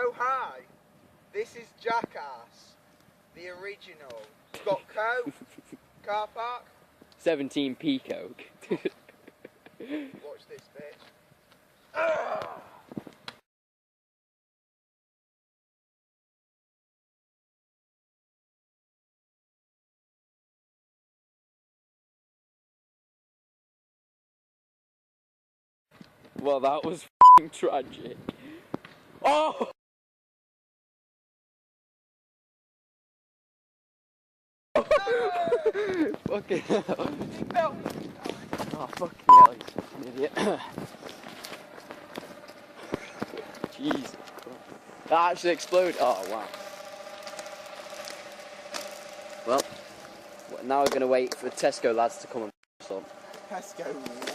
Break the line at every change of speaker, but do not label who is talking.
Oh hi, this is Jackass, the original. Got Coke, car park.
17p Coke.
Watch this bitch. Ah!
Well, that was f***ing tragic. Oh! Fucking hell. Oh, fucking hell, you fucking idiot. Jesus Christ. That actually exploded. Oh, wow. Well, now we're going to wait for the Tesco lads to come and some.
Tesco.